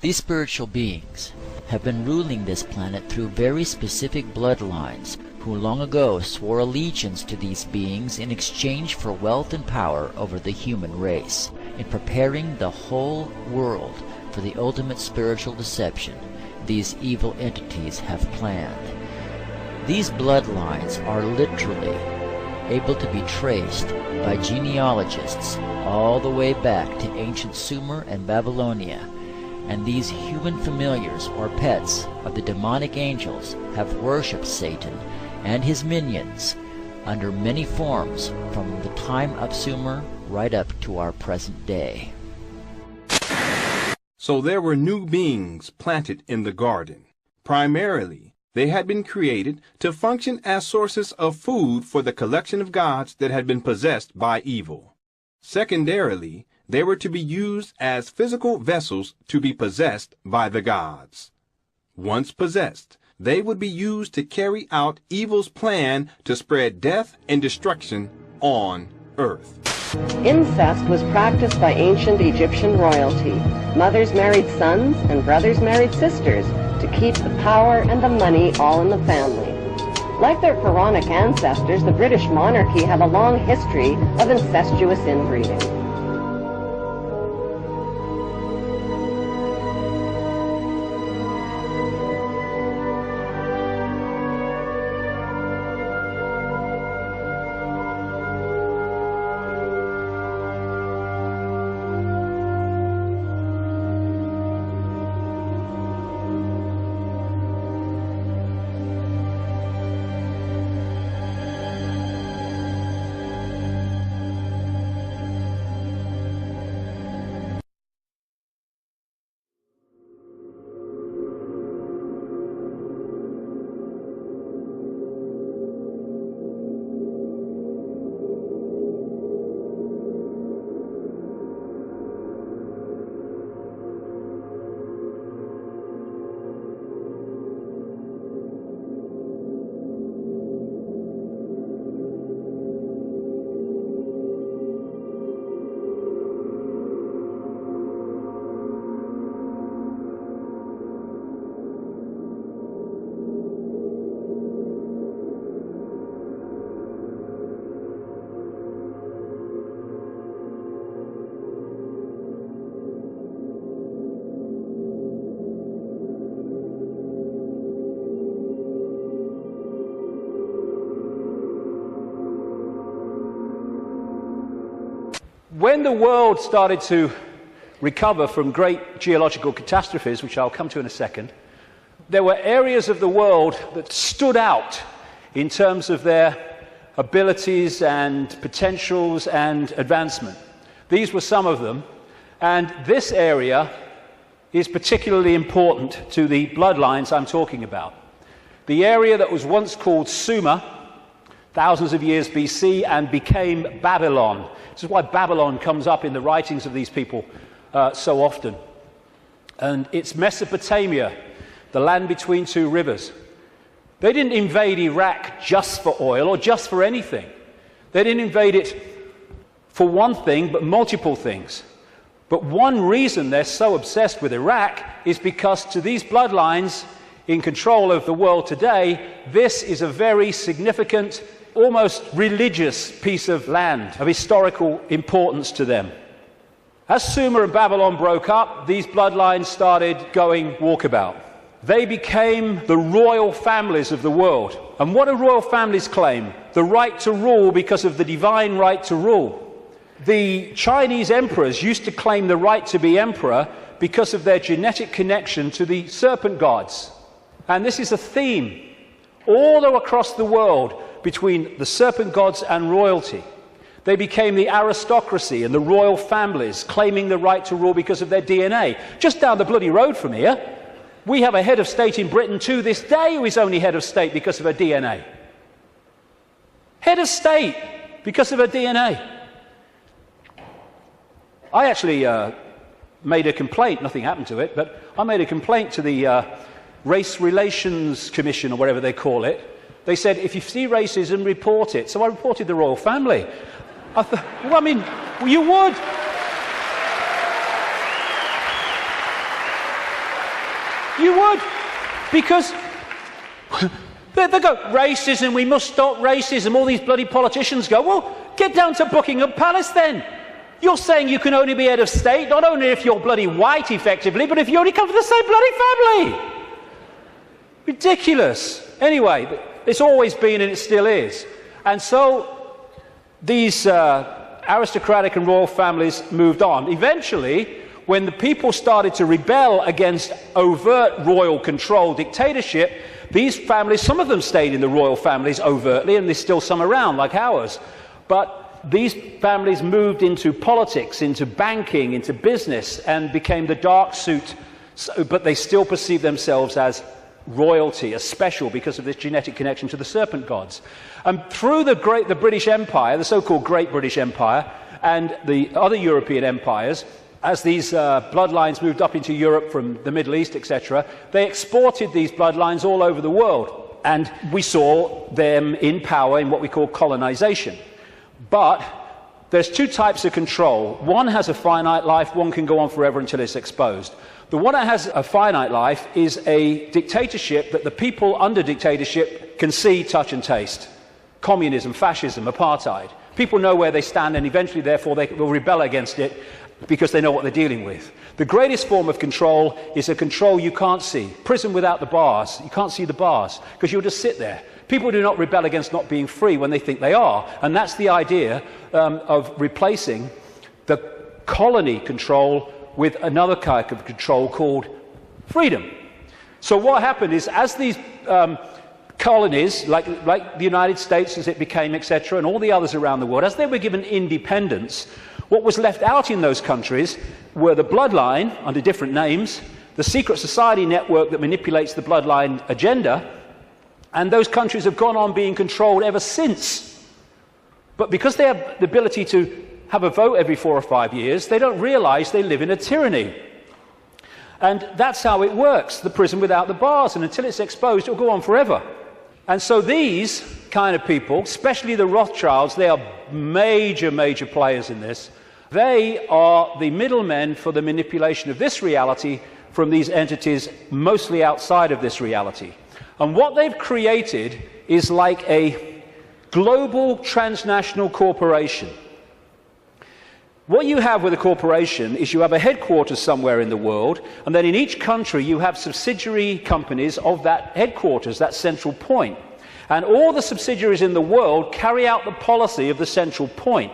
These spiritual beings have been ruling this planet through very specific bloodlines who long ago swore allegiance to these beings in exchange for wealth and power over the human race, in preparing the whole world for the ultimate spiritual deception these evil entities have planned. These bloodlines are literally able to be traced by genealogists all the way back to ancient Sumer and Babylonia, and these human familiars or pets of the demonic angels have worshipped Satan and his minions under many forms from the time of Sumer right up to our present day. So there were new beings planted in the garden. Primarily, they had been created to function as sources of food for the collection of gods that had been possessed by evil. Secondarily, they were to be used as physical vessels to be possessed by the gods. Once possessed, they would be used to carry out evil's plan to spread death and destruction on earth. Incest was practiced by ancient Egyptian royalty. Mothers married sons and brothers married sisters to keep the power and the money all in the family. Like their pharaonic ancestors, the British monarchy had a long history of incestuous inbreeding. When the world started to recover from great geological catastrophes, which I'll come to in a second, there were areas of the world that stood out in terms of their abilities and potentials and advancement. These were some of them, and this area is particularly important to the bloodlines I'm talking about. The area that was once called Sumer, thousands of years BC, and became Babylon. This is why Babylon comes up in the writings of these people so often. And it's Mesopotamia, the land between two rivers. They didn't invade Iraq just for oil or just for anything. They didn't invade it for one thing, but multiple things. But one reason they're so obsessed with Iraq is because to these bloodlines in control of the world today, this is a very significant, almost religious piece of land of historical importance to them. As Sumer and Babylon broke up, these bloodlines started going walkabout. They became the royal families of the world. And what do royal families claim? The right to rule because of the divine right to rule. The Chinese emperors used to claim the right to be emperor because of their genetic connection to the serpent gods. And this is a theme all across the world between the serpent gods and royalty. They became the aristocracy and the royal families, claiming the right to rule because of their DNA. Just down the bloody road from here, we have a head of state in Britain to this day who is only head of state because of her DNA. Head of state because of her DNA. I actually made a complaint, nothing happened to it, but I made a complaint to the Race Relations Commission, or whatever they call it. They said, if you see racism, report it. So I reported the royal family. I thought, well, I mean, you would. You would. Because they go, racism, we must stop racism. All these bloody politicians go, well, get down to Buckingham Palace then. You're saying you can only be head of state, not only if you're bloody white, effectively, but if you only come from the same bloody family. Ridiculous. Anyway, it's always been and it still is. And so these aristocratic and royal families moved on. Eventually, when the people started to rebel against overt royal control, dictatorship, these families, some of them stayed in the royal families overtly, and there's still some around, like ours. But these families moved into politics, into banking, into business, and became the dark suit, but they still perceive themselves as royalty, as special because of this genetic connection to the serpent gods. And through the British Empire, the so-called Great British Empire, and the other European empires, as these bloodlines moved up into Europe from the Middle East, etc., they exported these bloodlines all over the world. And we saw them in power in what we call colonization. But there's two types of control. One has a finite life, one can go on forever until it's exposed. The one that has a finite life is a dictatorship that the people under dictatorship can see, touch and taste. Communism, fascism, apartheid. People know where they stand, and eventually, therefore, they will rebel against it because they know what they're dealing with. The greatest form of control is a control you can't see. Prison without the bars. You can't see the bars because you'll just sit there. People do not rebel against not being free when they think they are. And that's the idea of replacing the colony control with another kind of control called freedom. So what happened is, as these colonies, like the United States as it became, etc., and all the others around the world, as they were given independence, what was left out in those countries were the bloodline, under different names, the secret society network that manipulates the bloodline agenda, and those countries have gone on being controlled ever since. But because they have the ability to have a vote every 4 or 5 years, they don't realize they live in a tyranny. And that's how it works, the prison without the bars, and until it's exposed, it'll go on forever. And so these kind of people, especially the Rothschilds, they are major, major players in this. They are the middlemen for the manipulation of this reality from these entities mostly outside of this reality. And what they've created is like a global transnational corporation. What you have with a corporation is you have a headquarters somewhere in the world, and then in each country you have subsidiary companies of that headquarters, that central point. And all the subsidiaries in the world carry out the policy of the central point.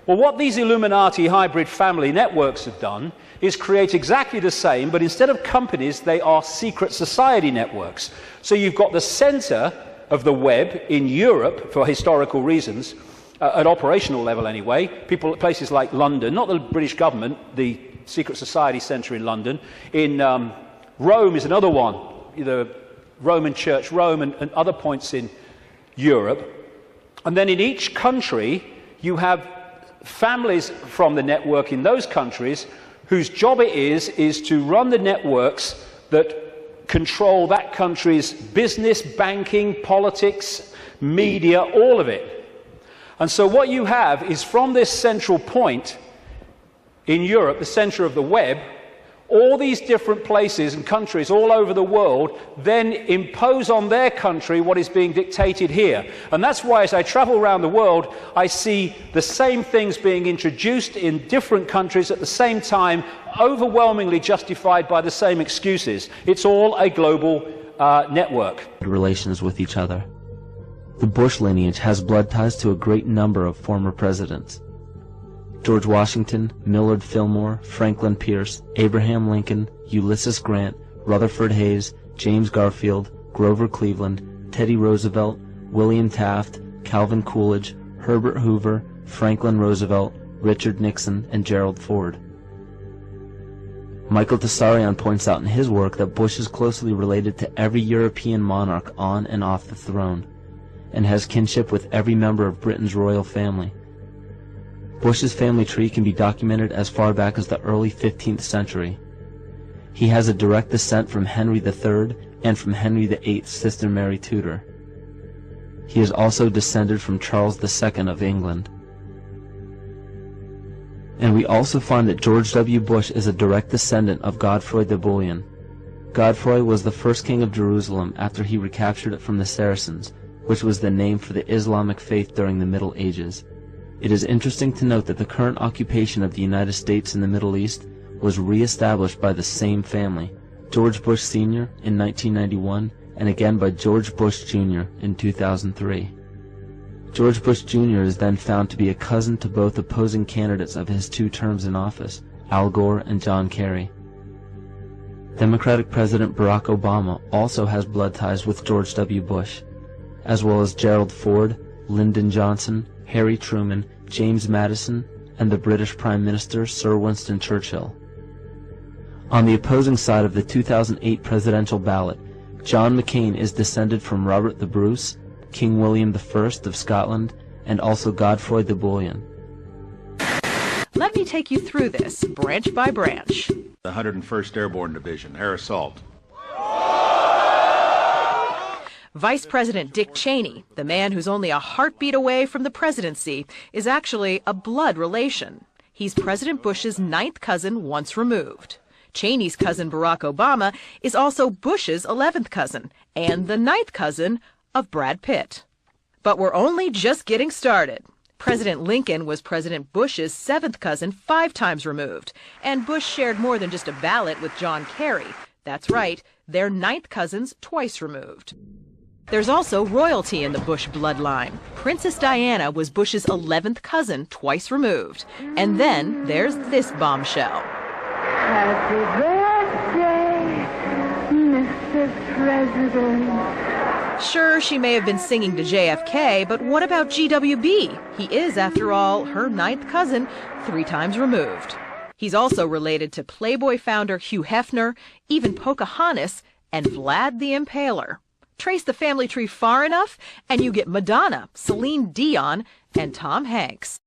Well, what these Illuminati hybrid family networks have done is create exactly the same, but instead of companies, they are secret society networks. So you've got the center of the web in Europe, for historical reasons, at operational level anyway, people at places like London, not the British government, the secret society centre in London. In Rome is another one, the Roman Church, Rome, and other points in Europe. And then in each country, you have families from the network in those countries whose job it is to run the networks that control that country's business, banking, politics, media, all of it. And so what you have is, from this central point in Europe, the center of the web, all these different places and countries all over the world then impose on their country what is being dictated here. And that's why, as I travel around the world, I see the same things being introduced in different countries at the same time, overwhelmingly justified by the same excuses. It's all a global network. Relations with each other. The Bush lineage has blood ties to a great number of former presidents. George Washington, Millard Fillmore, Franklin Pierce, Abraham Lincoln, Ulysses Grant, Rutherford Hayes, James Garfield, Grover Cleveland, Teddy Roosevelt, William Taft, Calvin Coolidge, Herbert Hoover, Franklin Roosevelt, Richard Nixon, and Gerald Ford. Michael Tessarion points out in his work that Bush is closely related to every European monarch on and off the throne, and has kinship with every member of Britain's royal family. Bush's family tree can be documented as far back as the early 15th century. He has a direct descent from Henry III and from Henry VIII's sister Mary Tudor. He is also descended from Charles II of England. And we also find that George W. Bush is a direct descendant of Godefroy de Bouillon. Godfrey was the first king of Jerusalem after he recaptured it from the Saracens, which was the name for the Islamic faith during the Middle Ages. It is interesting to note that the current occupation of the United States in the Middle East was re-established by the same family, George Bush Sr. in 1991, and again by George Bush Jr. in 2003. George Bush Jr. is then found to be a cousin to both opposing candidates of his 2 terms in office, Al Gore and John Kerry. Democratic President Barack Obama also has blood ties with George W. Bush, as well as Gerald Ford, Lyndon Johnson, Harry Truman, James Madison, and the British Prime Minister Sir Winston Churchill. On the opposing side of the 2008 presidential ballot, John McCain is descended from Robert the Bruce, King William I of Scotland, and also Godfrey the Bullion. Let me take you through this, branch by branch. The 101st Airborne Division, Air Assault. Vice President Dick Cheney, the man who's only a heartbeat away from the presidency, is actually a blood relation. He's President Bush's 9th cousin once removed. Cheney's cousin Barack Obama is also Bush's 11th cousin and the 9th cousin of Brad Pitt. But we're only just getting started. President Lincoln was President Bush's 7th cousin 5 times removed, and Bush shared more than just a ballot with John Kerry. That's right, they're 9th cousins twice removed. There's also royalty in the Bush bloodline. Princess Diana was Bush's 11th cousin twice removed. And then there's this bombshell. Happy birthday, Mr. President. Sure, she may have been singing to JFK, but what about GWB? He is, after all, her 9th cousin, 3 times removed. He's also related to Playboy founder Hugh Hefner, even Pocahontas, and Vlad the Impaler. Trace the family tree far enough, and you get Madonna, Celine Dion, and Tom Hanks.